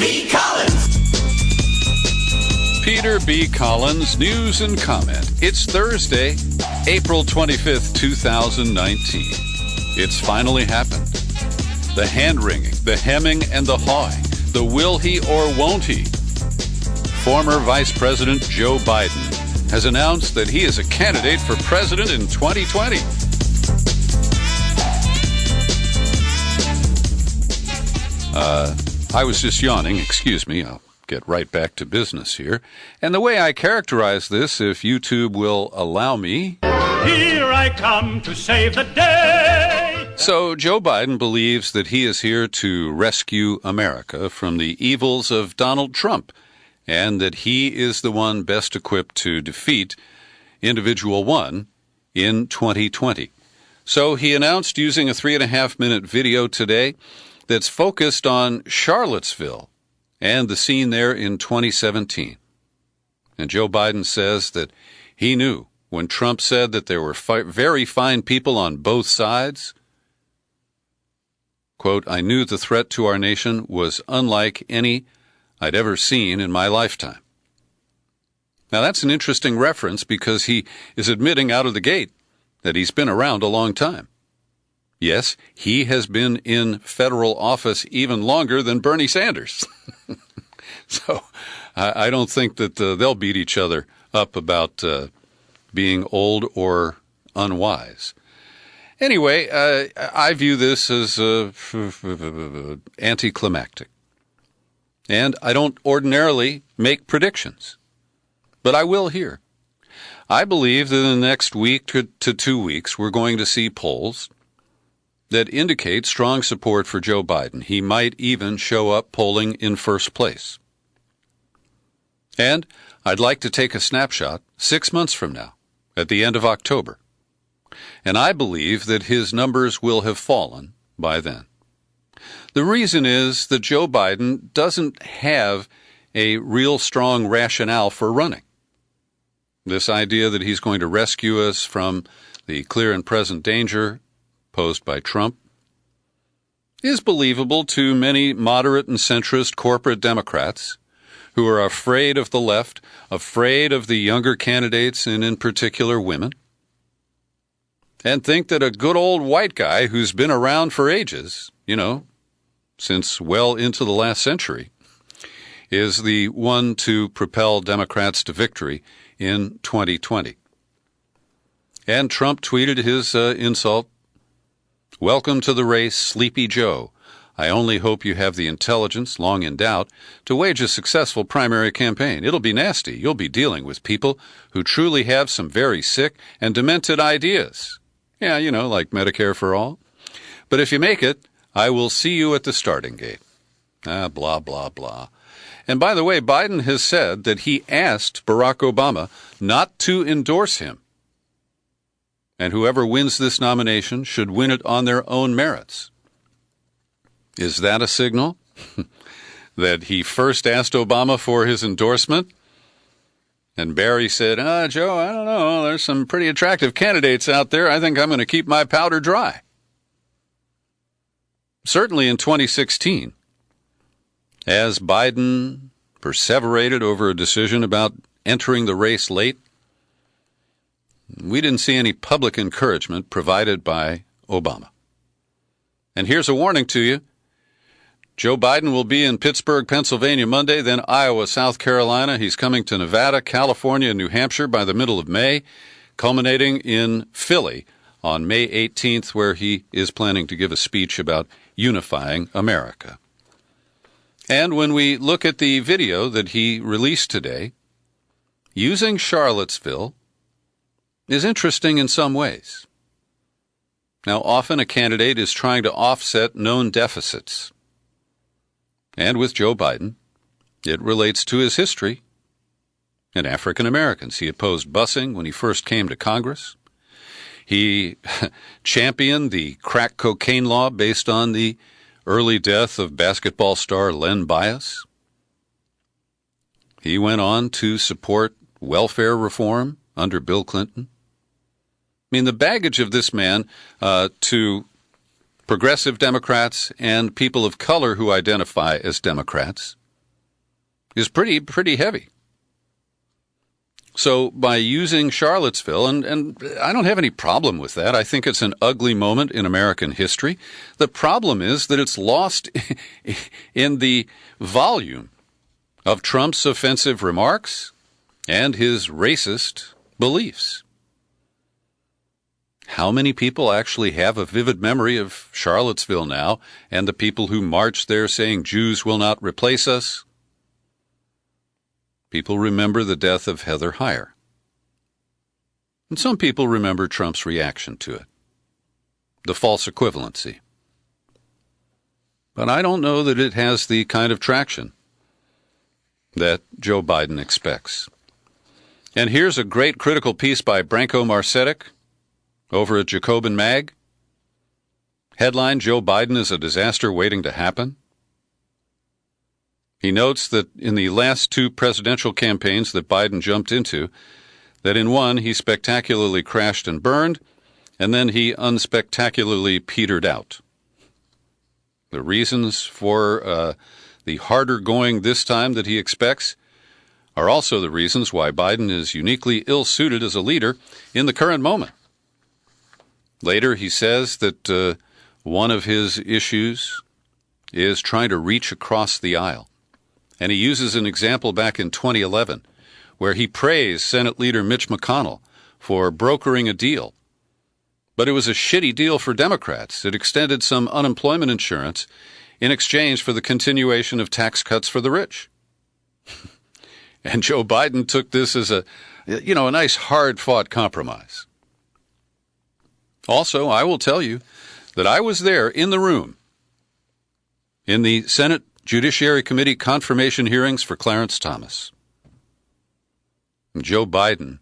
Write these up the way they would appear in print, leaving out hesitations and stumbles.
B. Collins. Peter B. Collins, news and comment. It's Thursday, April 25th, 2019. It's finally happened. The hand-wringing, the hemming, and the hawing. The will he or won't he? Former Vice President Joe Biden has announced that he is a candidate for president in 2020. I was just yawning. Excuse me. I'll get right back to business here. And the way I characterize this, if YouTube will allow me... Here I come to save the day. So Joe Biden believes that he is here to rescue America from the evils of Donald Trump, and that he is the one best equipped to defeat Individual One in 2020. So he announced using a 3.5-minute video today that's focused on Charlottesville and the scene there in 2017. And Joe Biden says that he knew when Trump said that there were very fine people on both sides. Quote, I knew the threat to our nation was unlike any I'd ever seen in my lifetime. Now that's an interesting reference because he is admitting out of the gate that he's been around a long time. Yes, he has been in federal office even longer than Bernie Sanders. So I don't think that they'll beat each other up about being old or unwise. Anyway, I view this as anticlimactic. And I don't ordinarily make predictions, but I will here. I believe that in the next week to 2 weeks, we're going to see polls that indicate strong support for Joe Biden. He might even show up polling in first place. And I'd like to take a snapshot 6 months from now, at the end of October. And I believe that his numbers will have fallen by then. The reason is that Joe Biden doesn't have a real strong rationale for running. This idea that he's going to rescue us from the clear and present danger posed by Trump is believable to many moderate and centrist corporate Democrats who are afraid of the left, afraid of the younger candidates and in particular women, and think that a good old white guy who's been around for ages, since well into the last century, is the one to propel Democrats to victory in 2020. And Trump tweeted his insult, "Welcome to the race, Sleepy Joe. I only hope you have the intelligence, long in doubt, to wage a successful primary campaign. It'll be nasty. You'll be dealing with people who truly have some very sick and demented ideas. Yeah, like Medicare for all. But if you make it, I will see you at the starting gate." Blah, blah, blah. And by the way, Biden has said that he asked Barack Obama not to endorse him. And whoever wins this nomination should win it on their own merits. Is that a signal that he first asked Obama for his endorsement? And Barry said, Joe, I don't know. There's some pretty attractive candidates out there. I think I'm going to keep my powder dry. Certainly in 2016, as Biden perseverated over a decision about entering the race late, we didn't see any public encouragement provided by Obama. And here's a warning to you. Joe Biden will be in Pittsburgh, Pennsylvania Monday, then Iowa, South Carolina. He's coming to Nevada, California, and New Hampshire by the middle of May, culminating in Philly on May 18th, where he is planning to give a speech about unifying America. And when we look at the video that he released today, using Charlottesville is interesting in some ways. Now, often a candidate is trying to offset known deficits. And with Joe Biden, it relates to his history and African Americans. He opposed busing when he first came to Congress. He championed the crack cocaine law based on the early death of basketball star Len Bias. He went on to support welfare reform under Bill Clinton. I mean, the baggage of this man to progressive Democrats and people of color who identify as Democrats is pretty heavy. So by using Charlottesville, and I don't have any problem with that. I think it's an ugly moment in American history. The problem is that it's lost in the volume of Trump's offensive remarks and his racist beliefs. How many people actually have a vivid memory of Charlottesville now and the people who marched there saying Jews will not replace us? People remember the death of Heather Heyer. And some people remember Trump's reaction to it, the false equivalency. But I don't know that it has the kind of traction that Joe Biden expects. And here's a great critical piece by Branko Marcetic over at Jacobin Mag. Headline, Joe Biden is a disaster waiting to happen. He notes that in the last two presidential campaigns that Biden jumped into, that in one he spectacularly crashed and burned, and then he unspectacularly petered out. The reasons for the harder going this time that he expects are also the reasons why Biden is uniquely ill-suited as a leader in the current moment. Later, he says that one of his issues is trying to reach across the aisle. And he uses an example back in 2011 where he praised Senate Leader Mitch McConnell for brokering a deal. But it was a shitty deal for Democrats. It extended some unemployment insurance in exchange for the continuation of tax cuts for the rich. And Joe Biden took this as a nice hard-fought compromise. Also, I will tell you that I was there in the room in the Senate Judiciary Committee confirmation hearings for Clarence Thomas. Joe Biden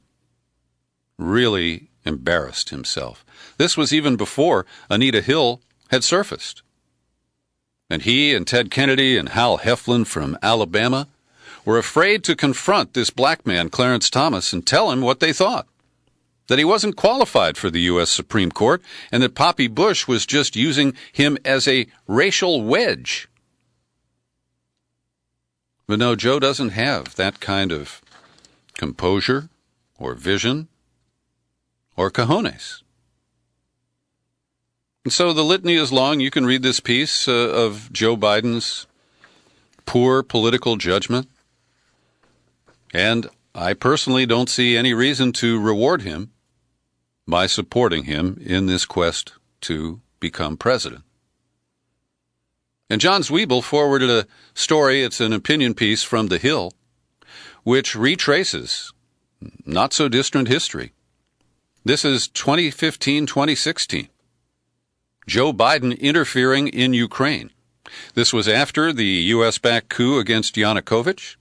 really embarrassed himself. This was even before Anita Hill had surfaced. And he and Ted Kennedy and Hal Heflin from Alabama were afraid to confront this black man, Clarence Thomas, and tell him what they thought. That he wasn't qualified for the U.S. Supreme Court and that Poppy Bush was just using him as a racial wedge. But no, Joe doesn't have that kind of composure or vision or cojones. And so the litany is long. You can read this piece of Joe Biden's poor political judgment. And I personally don't see any reason to reward him by supporting him in this quest to become president. And John Zwiebel forwarded a story, it's an opinion piece from The Hill, which retraces not-so-distant history. This is 2015-2016. Joe Biden interfering in Ukraine. This was after the U.S.-backed coup against Yanukovych.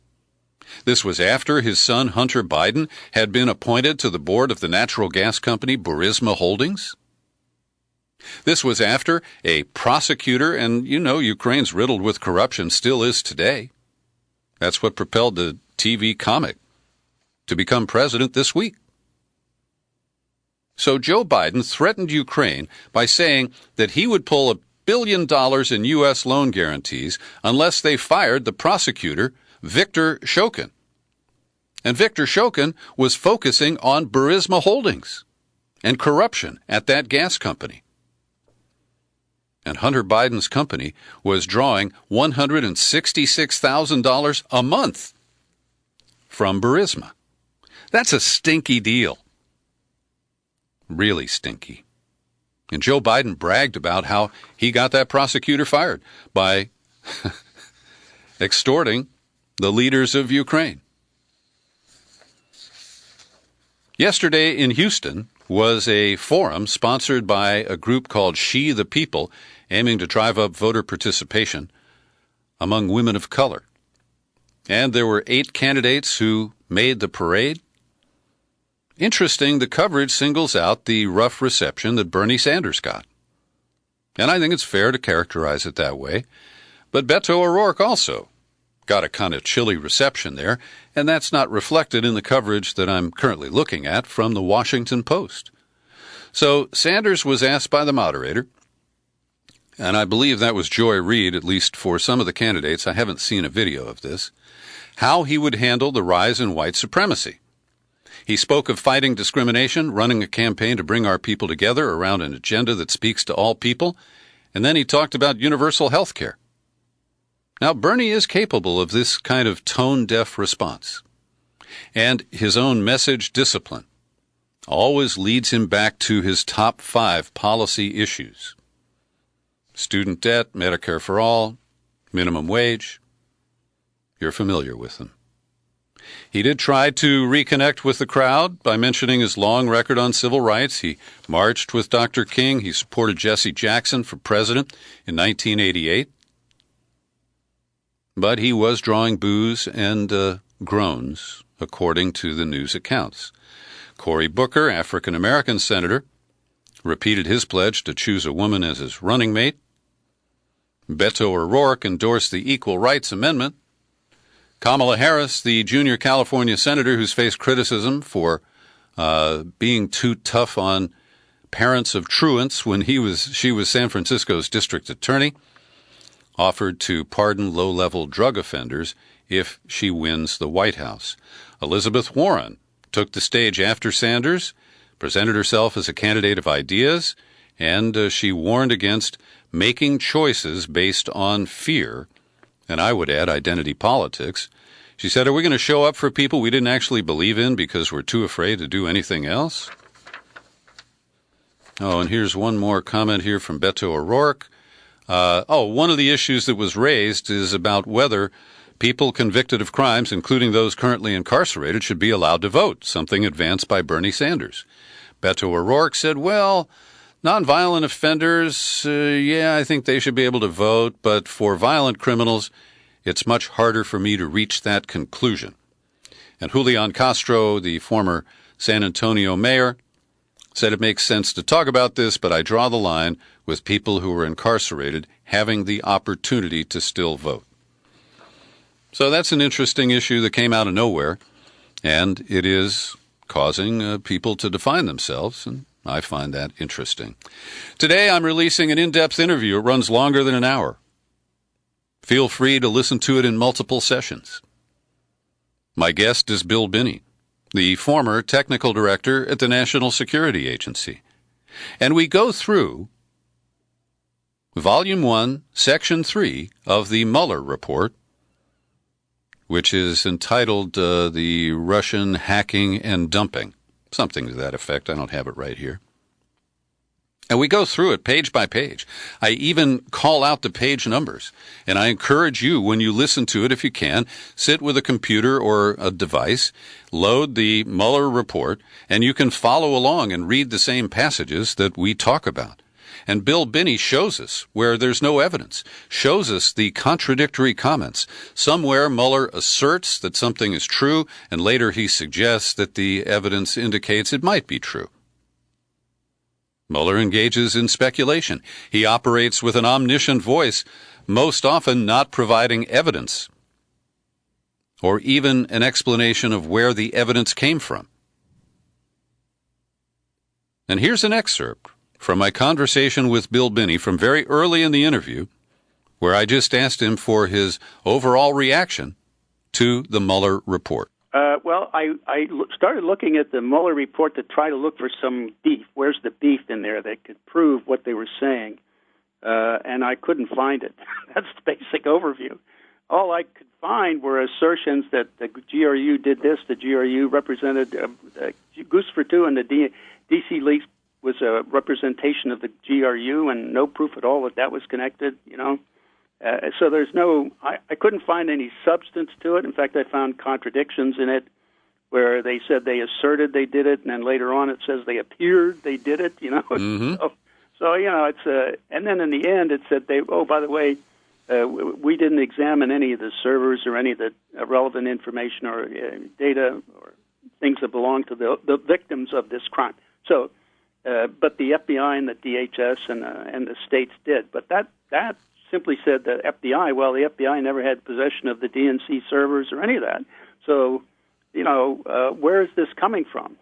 This was after his son Hunter Biden had been appointed to the board of the natural gas company Burisma Holdings. This was after a prosecutor, and Ukraine's riddled with corruption, still is today. That's what propelled the TV comic to become president this week. So Joe Biden threatened Ukraine by saying that he would pull $1 billion in U.S. loan guarantees unless they fired the prosecutor, Viktor Shokin. And Viktor Shokin was focusing on Burisma Holdings and corruption at that gas company. And Hunter Biden's company was drawing $166,000 a month from Burisma. That's a stinky deal. Really stinky. And Joe Biden bragged about how he got that prosecutor fired by extorting the leaders of Ukraine. Yesterday in Houston was a forum sponsored by a group called She the People, aiming to drive up voter participation among women of color. And there were 8 candidates who made the parade. Interesting, the coverage singles out the rough reception that Bernie Sanders got. And I think it's fair to characterize it that way. But Beto O'Rourke also got a kind of chilly reception there, and that's not reflected in the coverage that I'm currently looking at from the Washington Post. So Sanders was asked by the moderator, and I believe that was Joy Reid, at least for some of the candidates. I haven't seen a video of this, how he would handle the rise in white supremacy. He spoke of fighting discrimination, running a campaign to bring our people together around an agenda that speaks to all people, and then he talked about universal health care. Now, Bernie is capable of this kind of tone-deaf response, and his own message discipline always leads him back to his top 5 policy issues: student debt, Medicare for all, minimum wage. You're familiar with them. He did try to reconnect with the crowd by mentioning his long record on civil rights. He marched with Dr. King. He supported Jesse Jackson for president in 1988. But he was drawing boos and groans, according to the news accounts. Cory Booker, African-American senator, repeated his pledge to choose a woman as his running mate. Beto O'Rourke endorsed the Equal Rights Amendment. Kamala Harris, the junior California senator who's faced criticism for being too tough on parents of truants when she was San Francisco's district attorney, offered to pardon low-level drug offenders if she wins the White House. Elizabeth Warren took the stage after Sanders, presented herself as a candidate of ideas, and she warned against making choices based on fear, and I would add identity politics. She said, "Are we going to show up for people we didn't actually believe in because we're too afraid to do anything else?" Oh, and here's one more comment here from Beto O'Rourke. One of the issues that was raised is about whether people convicted of crimes, including those currently incarcerated, should be allowed to vote, something advanced by Bernie Sanders. Beto O'Rourke said, well, nonviolent offenders, I think they should be able to vote, but for violent criminals, it's much harder for me to reach that conclusion. And Julian Castro, the former San Antonio mayor, said it makes sense to talk about this, but I draw the line with people who are incarcerated having the opportunity to still vote. So that's an interesting issue that came out of nowhere, and it is causing people to define themselves, and I find that interesting. Today I'm releasing an in-depth interview. It runs longer than an hour. Feel free to listen to it in multiple sessions. My guest is Bill Binney, the former technical director at the National Security Agency. And we go through Volume 1, Section 3 of the Mueller Report, which is entitled The Russian Hacking and Dumping, something to that effect. I don't have it right here. And we go through it page by page. I even call out the page numbers. And I encourage you, when you listen to it, if you can, sit with a computer or a device, load the Mueller report, and you can follow along and read the same passages that we talk about. And Bill Binney shows us where there's no evidence, shows us the contradictory comments. Somewhere Mueller asserts that something is true, and later he suggests that the evidence indicates it might be true. Mueller engages in speculation. He operates with an omniscient voice, most often not providing evidence or even an explanation of where the evidence came from. And here's an excerpt from my conversation with Bill Binney from very early in the interview, where I just asked him for his overall reaction to the Mueller report. I started looking at the Mueller report to try to look for some beef. Where's the beef in there that could prove what they were saying? And I couldn't find it. That's the basic overview. All I could find were assertions that the GRU did this, the GRU represented Goose for Two, and the D.C. leaks was a representation of the GRU, and no proof at all that that was connected, So there's I couldn't find any substance to it. In fact, I found contradictions in it where they said they asserted they did it, and then later on it says they appeared they did it, Mm-hmm. So it's and then in the end it said by the way, we didn't examine any of the servers or any of the relevant information or data or things that belong to the victims of this crime. So, but the FBI and the DHS and the states did. But that simply said the FBI. Well, the FBI never had possession of the DNC servers or any of that. So, where is this coming from?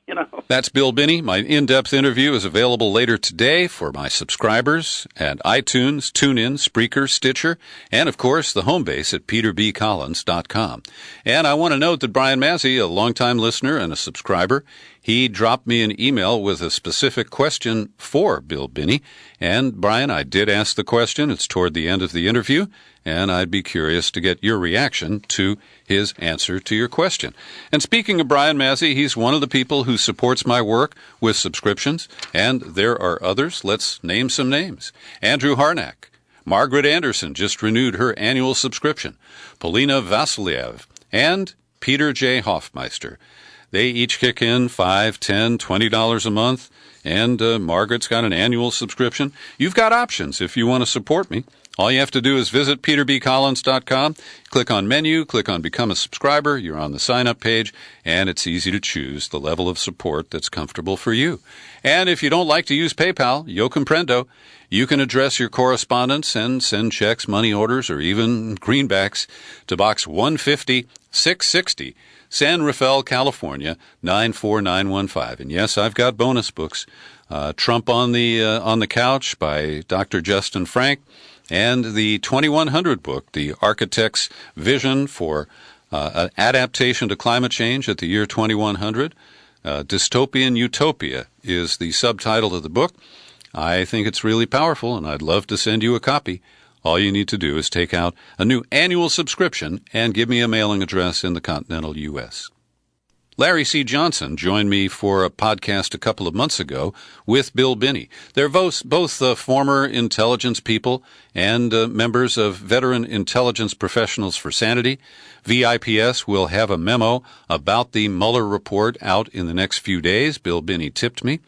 you know. That's Bill Binney. My in-depth interview is available later today for my subscribers at iTunes, TuneIn, Spreaker, Stitcher, and, of course, the home base at peterbccollins.com. And I want to note that Brian Massey, a longtime listener and a subscriber, he dropped me an email with a specific question for Bill Binney. And, Brian, I did ask the question. It's toward the end of the interview, and I'd be curious to get your reaction to his answer to your question. And speaking of Brian Massey, he's one of the people who supports my work with subscriptions, and there are others. Let's name some names. Andrew Harnack. Margaret Anderson just renewed her annual subscription. Polina Vasiliev and Peter J. Hoffmeister. They each kick in $5, $10, $20 a month, and Margaret's got an annual subscription. You've got options if you want to support me. All you have to do is visit peterbccollins.com, click on menu, click on Become a Subscriber. You're on the sign-up page, and it's easy to choose the level of support that's comfortable for you. And if you don't like to use PayPal, yo comprendo, you can address your correspondence and send checks, money orders, or even greenbacks to Box 150, 660, San Rafael, California, 94915. And yes, I've got bonus books. Trump on the Couch by Dr. Justin Frank, and the 2100 book, The Architect's Vision for an Adaptation to Climate Change at the Year 2100. Dystopian Utopia is the subtitle of the book. I think it's really powerful, and I'd love to send you a copy. All you need to do is take out a new annual subscription and give me a mailing address in the continental U.S. Larry C. Johnson joined me for a podcast a couple of months ago with Bill Binney. They're both former intelligence people and members of Veteran Intelligence Professionals for Sanity. VIPS will have a memo about the Mueller report out in the next few days. Bill Binney tipped me.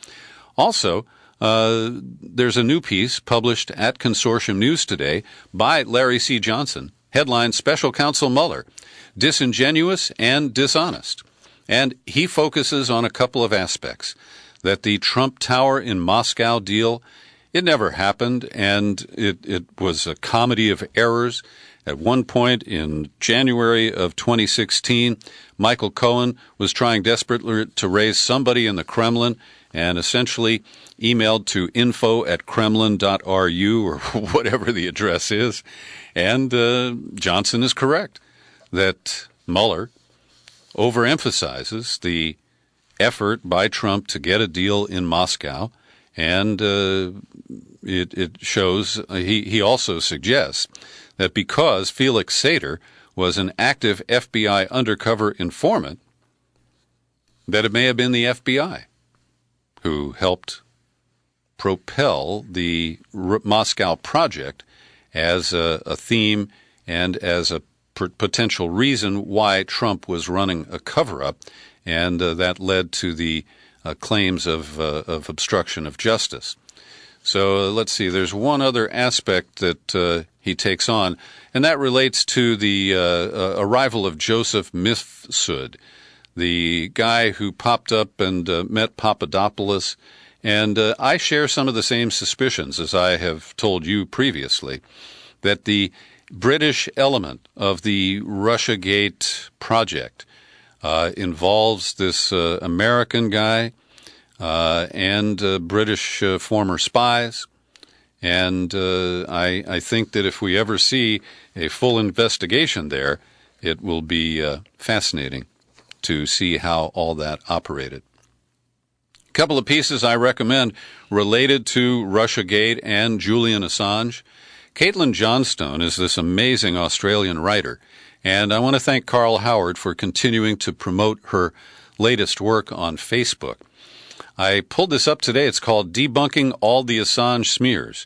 Also, there's a new piece published at Consortium News today by Larry C. Johnson, headline Special Counsel Mueller, Disingenuous and Dishonest. And he focuses on a couple of aspects, that the Trump Tower in Moscow deal, it never happened, and it was a comedy of errors. At one point in January of 2016, Michael Cohen was trying desperately to raise somebody in the Kremlin and essentially emailed to info@kremlin.ru or whatever the address is. And Johnson is correct that Mueller overemphasizes the effort by Trump to get a deal in Moscow, and it shows, he also suggests that because Felix Sater was an active FBI undercover informant, that it may have been the FBI who helped propel the Moscow project as a theme and as a potential reason why Trump was running a cover-up, and that led to the claims of obstruction of justice. So let's see, there's one other aspect that he takes on, and that relates to the arrival of Joseph Mifsud, the guy who popped up and met Papadopoulos. And I share some of the same suspicions as I have told you previously, that the British element of the Russiagate project involves this American guy and British former spies. And I think that if we ever see a full investigation there, it will be fascinating to see how all that operated. A couple of pieces I recommend related to Russiagate and Julian Assange. Caitlin Johnstone is this amazing Australian writer, and I want to thank Carl Howard for continuing to promote her latest work on Facebook. I pulled this up today. It's called Debunking All the Assange Smears,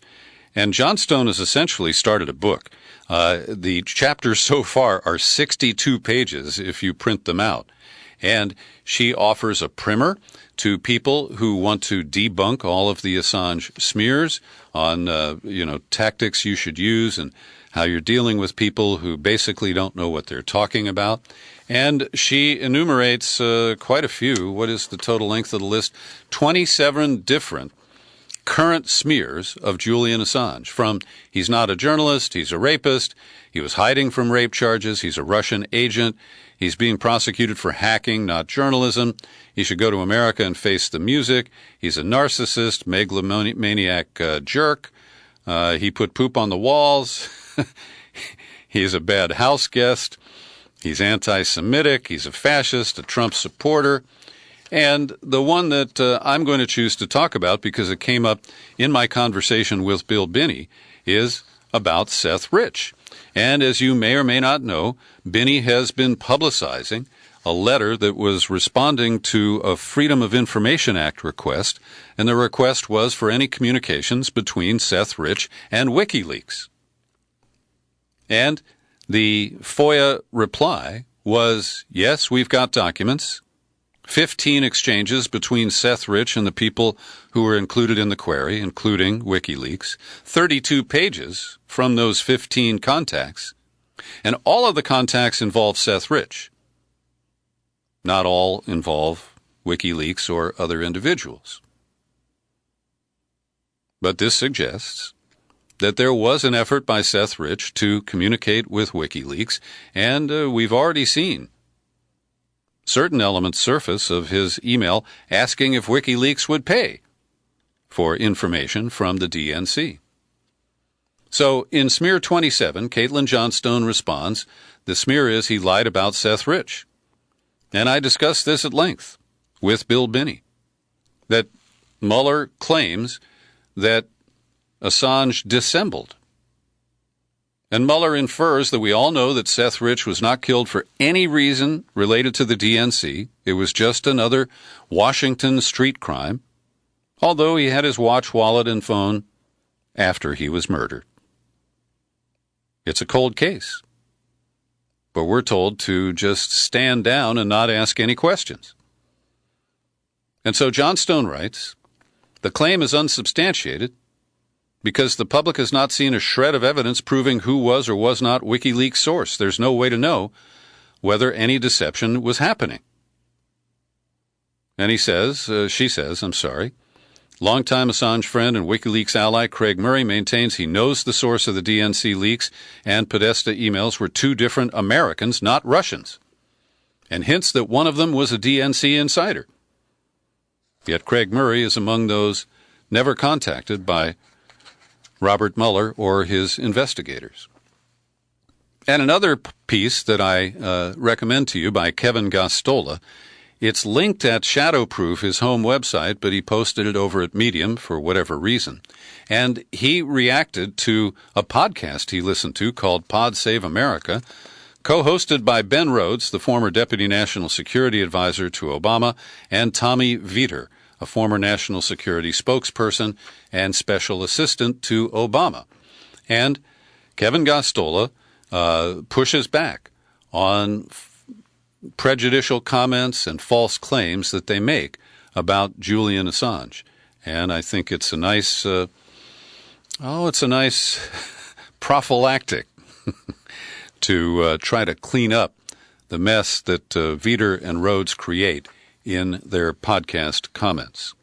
and Johnstone has essentially started a book. The chapters so far are 62 pages if you print them out, and she offers a primer to people who want to debunk all of the Assange smears on, tactics you should use and how you're dealing with people who basically don't know what they're talking about. And she enumerates quite a few. What is the total length of the list? 27 different current smears of Julian Assange, from he's not a journalist, he's a rapist, he was hiding from rape charges, he's a Russian agent, he's being prosecuted for hacking, not journalism, he should go to America and face the music, he's a narcissist, megalomaniac jerk, he put poop on the walls, he's a bad house guest, he's anti-Semitic, he's a fascist, a Trump supporter. And the one that I'm going to choose to talk about, because it came up in my conversation with Bill Binney, is about Seth Rich. And as you may or may not know, Binney has been publicizing a letter that was responding to a Freedom of Information Act request, and the request was for any communications between Seth Rich and WikiLeaks. And the FOIA reply was, yes, we've got documents. 15 exchanges between Seth Rich and the people who were included in the query, including WikiLeaks, 32 pages from those 15 contacts, and all of the contacts involve Seth Rich. Not all involve WikiLeaks or other individuals. But this suggests that there was an effort by Seth Rich to communicate with WikiLeaks, and we've already seen certain elements surface of his email asking if WikiLeaks would pay for information from the DNC. So in smear 27, Caitlin Johnstone responds, the smear is he lied about Seth Rich. And I discussed this at length with Bill Binney, that Mueller claims that Assange dissembled. And Mueller infers that we all know that Seth Rich was not killed for any reason related to the DNC. It was just another Washington street crime, although he had his watch, wallet, and phone after he was murdered. It's a cold case. But we're told to just stand down and not ask any questions. And so Johnstone writes, the claim is unsubstantiated because the public has not seen a shred of evidence proving who was or was not WikiLeaks' source. There's no way to know whether any deception was happening. And she says, longtime Assange friend and WikiLeaks ally Craig Murray maintains he knows the source of the DNC leaks and Podesta emails were two different Americans, not Russians, and hints that one of them was a DNC insider. Yet Craig Murray is among those never contacted by Robert Mueller or his investigators. And another piece that I recommend to you by Kevin Gostola, it's linked at Shadowproof, his home website, but he posted it over at Medium for whatever reason. And he reacted to a podcast he listened to called Pod Save America, co-hosted by Ben Rhodes, the former Deputy National Security Advisor to Obama, and Tommy Vietor, a former national security spokesperson and special assistant to Obama. And Kevin Gostola pushes back on prejudicial comments and false claims that they make about Julian Assange. And I think it's a nice, prophylactic to try to clean up the mess that Vietor and Rhodes create in their podcast comments.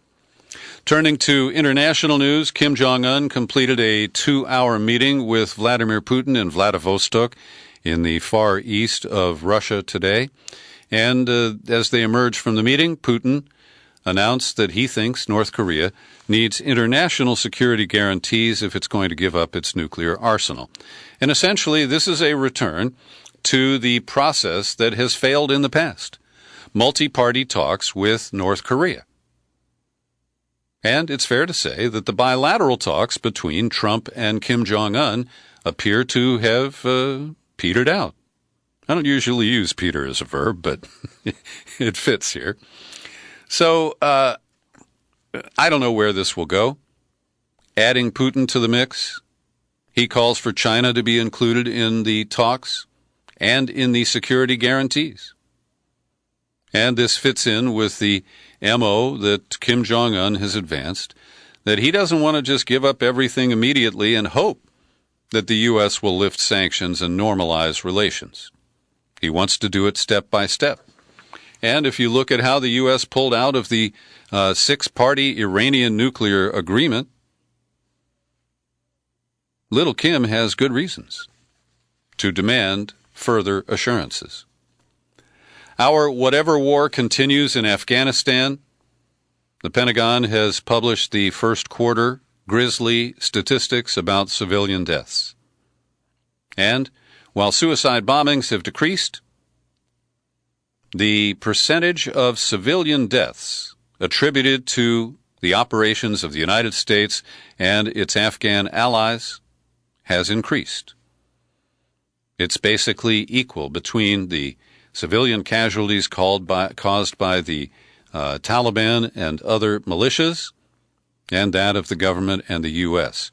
Turning to international news, Kim Jong-un completed a 2-hour meeting with Vladimir Putin in Vladivostok in the far east of Russia today. And as they emerged from the meeting, Putin announced that he thinks North Korea needs international security guarantees if it's going to give up its nuclear arsenal. And essentially, this is a return to the process that has failed in the past. Multi-party talks with North Korea. And it's fair to say that the bilateral talks between Trump and Kim Jong-un appear to have petered out. I don't usually use peter as a verb, but it fits here. So I don't know where this will go. Adding Putin to the mix, he calls for China to be included in the talks and in the security guarantees. And this fits in with the MO that Kim Jong-un has advanced, that he doesn't want to just give up everything immediately and hope that the U.S. will lift sanctions and normalize relations. He wants to do it step by step. And if you look at how the U.S. pulled out of the six-party Iranian nuclear agreement Little Kim has good reasons to demand further assurances. Our whatever war continues in Afghanistan. The Pentagon has published the first quarter grisly statistics about civilian deaths. And while suicide bombings have decreased, the percentage of civilian deaths attributed to the operations of the United States and its Afghan allies has increased. It's basically equal between the civilian casualties caused by the Taliban and other militias and that of the government and the U.S.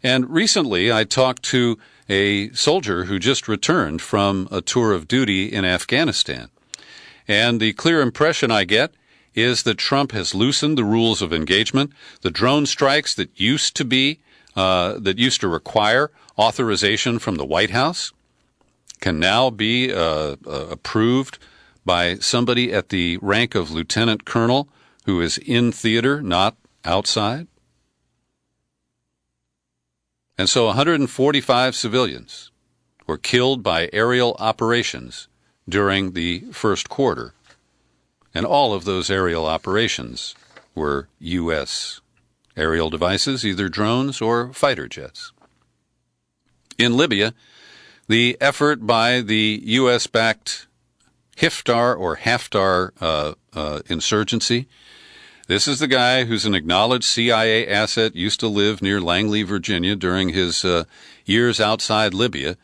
And recently I talked to a soldier who just returned from a tour of duty in Afghanistan. And the clear impression I get is that Trump has loosened the rules of engagement. The drone strikes that used to require authorization from the White House can now be approved by somebody at the rank of lieutenant colonel who is in theater, not outside. And so 145 civilians were killed by aerial operations during the first quarter. And all of those aerial operations were U.S. aerial devices, either drones or fighter jets. In Libya, the effort by the U.S.-backed Haftar insurgency. This is the guy who's an acknowledged CIA asset, used to live near Langley, Virginia during his years outside Libya,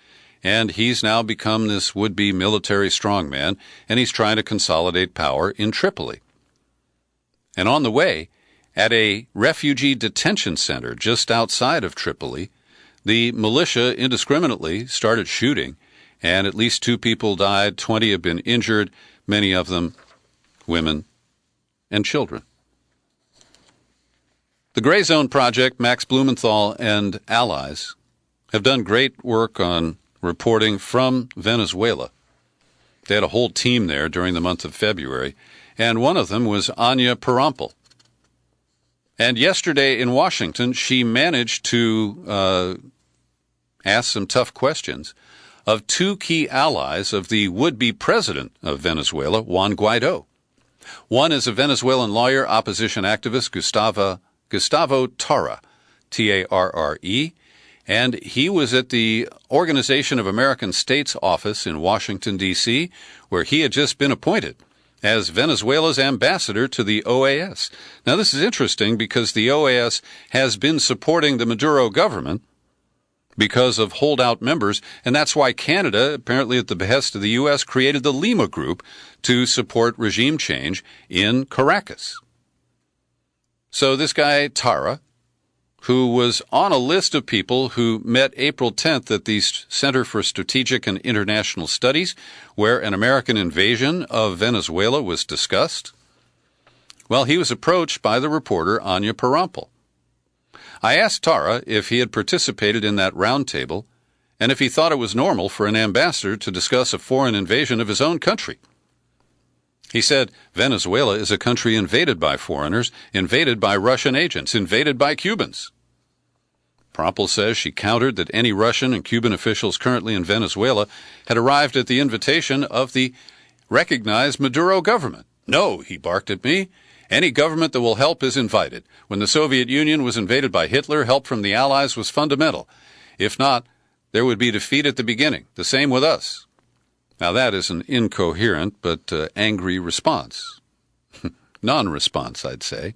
and he's now become this would-be military strongman, and he's trying to consolidate power in Tripoli. And on the way, at a refugee detention center just outside of Tripoli, the militia indiscriminately started shooting, and at least 2 people died, 20 have been injured, many of them women and children. The Gray Zone Project, Max Blumenthal and allies, have done great work on reporting from Venezuela. They had a whole team there during the month of February, and one of them was Anya Parampil. And yesterday in Washington, she managed to ask some tough questions of 2 key allies of the would-be president of Venezuela, Juan Guaido. One is a Venezuelan lawyer, opposition activist, Gustavo Tarra, T-A-R-R-E, and he was at the Organization of American States office in Washington, D.C., where he had just been appointed as Venezuela's ambassador to the OAS. Now, this is interesting because the OAS has been supporting the Maduro government because of holdout members, and that's why Canada, apparently at the behest of the U.S., created the Lima Group to support regime change in Caracas. So this guy, Tara, who was on a list of people who met April 10th at the Center for Strategic and International Studies, where an American invasion of Venezuela was discussed, well, he was approached by the reporter Anya Parampil. I asked Tara if he had participated in that roundtable and if he thought it was normal for an ambassador to discuss a foreign invasion of his own country. He said, Venezuela is a country invaded by foreigners, invaded by Russian agents, invaded by Cubans. Parampil says she countered that any Russian and Cuban officials currently in Venezuela had arrived at the invitation of the recognized Maduro government. No, he barked at me. Any government that will help is invited. When the Soviet Union was invaded by Hitler, help from the Allies was fundamental. If not, there would be defeat at the beginning. The same with us. Now, that is an incoherent but angry response. Non-response, I'd say.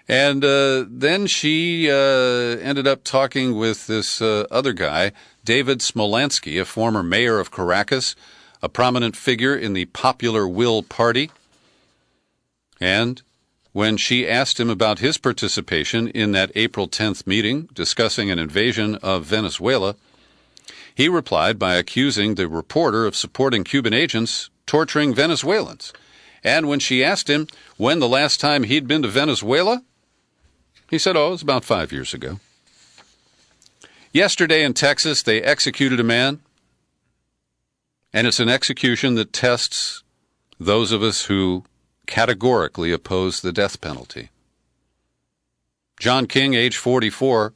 And then she ended up talking with this other guy, David Smolansky, a former mayor of Caracas, a prominent figure in the Popular Will Party. And when she asked him about his participation in that April 10th meeting discussing an invasion of Venezuela, he replied by accusing the reporter of supporting Cuban agents torturing Venezuelans. And when she asked him when the last time he'd been to Venezuela, he said, it was about 5 years ago. Yesterday in Texas, they executed a man, and it's an execution that tests those of us who categorically oppose the death penalty. John King, age 44,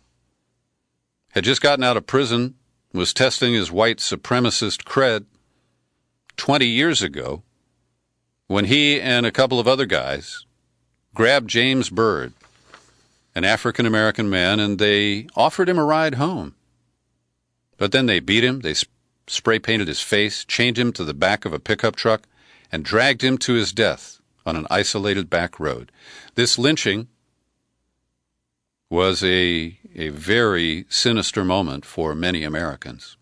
had just gotten out of prison, was testing his white supremacist cred 20 years ago when he and a couple of other guys grabbed James Byrd, an African-American man, and they offered him a ride home. But then they beat him, they spray-painted his face, chained him to the back of a pickup truck, and dragged him to his death on an isolated back road. This lynching was a very sinister moment for many Americans.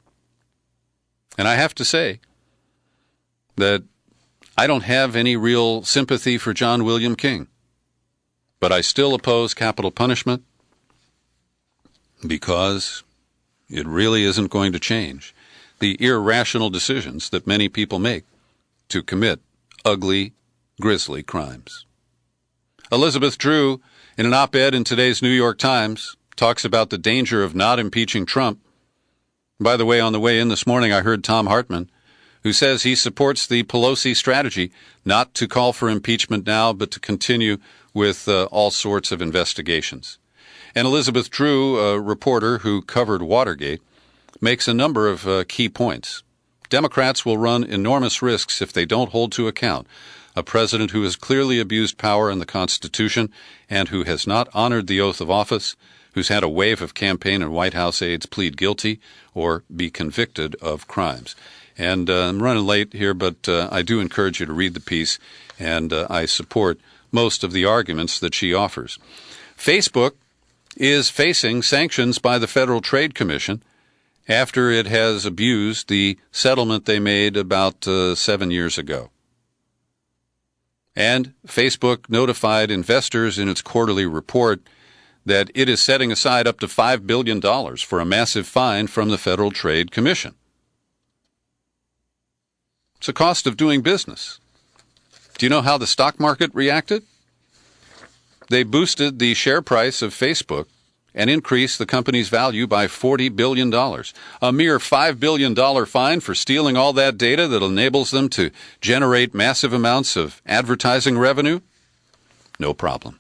And I have to say that I don't have any real sympathy for John William King, but I still oppose capital punishment because it really isn't going to change the irrational decisions that many people make to commit ugly, grisly crimes. Elizabeth Drew, in an op-ed in today's New York Times, talks about the danger of not impeaching Trump. By the way, on the way in this morning, I heard Tom Hartman, who says he supports the Pelosi strategy not to call for impeachment now, but to continue with all sorts of investigations. And Elizabeth Drew, a reporter who covered Watergate, makes a number of key points. Democrats will run enormous risks if they don't hold to account a president who has clearly abused power and the Constitution and who has not honored the oath of office, who's had a wave of campaign and White House aides plead guilty or be convicted of crimes. And I'm running late here, but I do encourage you to read the piece, and I support most of the arguments that she offers. Facebook is facing sanctions by the Federal Trade Commission after it has abused the settlement they made about 7 years ago. And Facebook notified investors in its quarterly report that it is setting aside up to $5 billion for a massive fine from the Federal Trade Commission. It's a cost of doing business. Do you know how the stock market reacted? They boosted the share price of Facebook and increased the company's value by $40 billion. A mere $5 billion fine for stealing all that data that enables them to generate massive amounts of advertising revenue? No problem.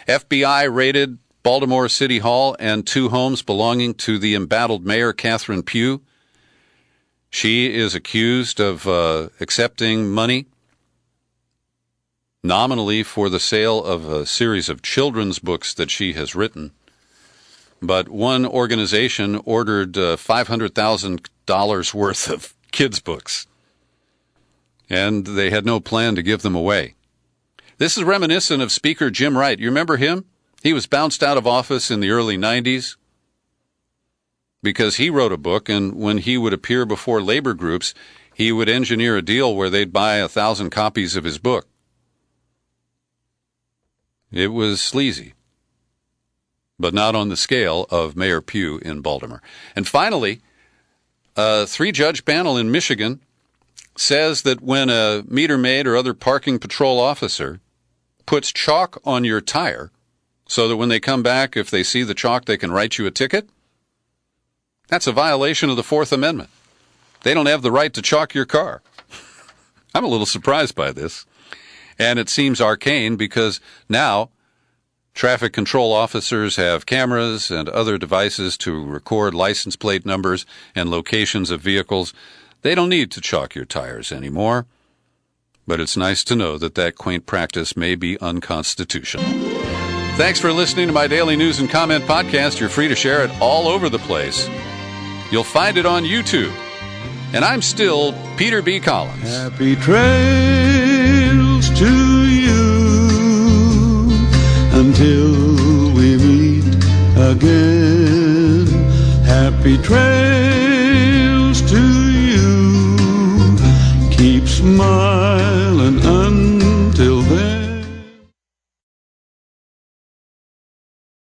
FBI raided Baltimore City Hall and 2 homes belonging to the embattled mayor, Catherine Pugh. She is accused of accepting money nominally for the sale of a series of children's books that she has written. But one organization ordered $500,000 worth of kids' books, and they had no plan to give them away. This is reminiscent of Speaker Jim Wright. You remember him? He was bounced out of office in the early 90s because he wrote a book, and when he would appear before labor groups, he would engineer a deal where they'd buy 1,000 copies of his book. It was sleazy, but not on the scale of Mayor Pugh in Baltimore. And finally, a 3-judge panel in Michigan says that when a meter maid or other parking patrol officer puts chalk on your tire so that when they come back, if they see the chalk, they can write you a ticket, that's a violation of the Fourth Amendment. They don't have the right to chalk your car. I'm a little surprised by this. And it seems arcane because now traffic control officers have cameras and other devices to record license plate numbers and locations of vehicles. They don't need to chalk your tires anymore. But it's nice to know that that quaint practice may be unconstitutional. Thanks for listening to my daily news and comment podcast. You're free to share it all over the place. You'll find it on YouTube. And I'm still Peter B. Collins. Happy trails to you until we meet again. Happy trails to you. Keep smiling.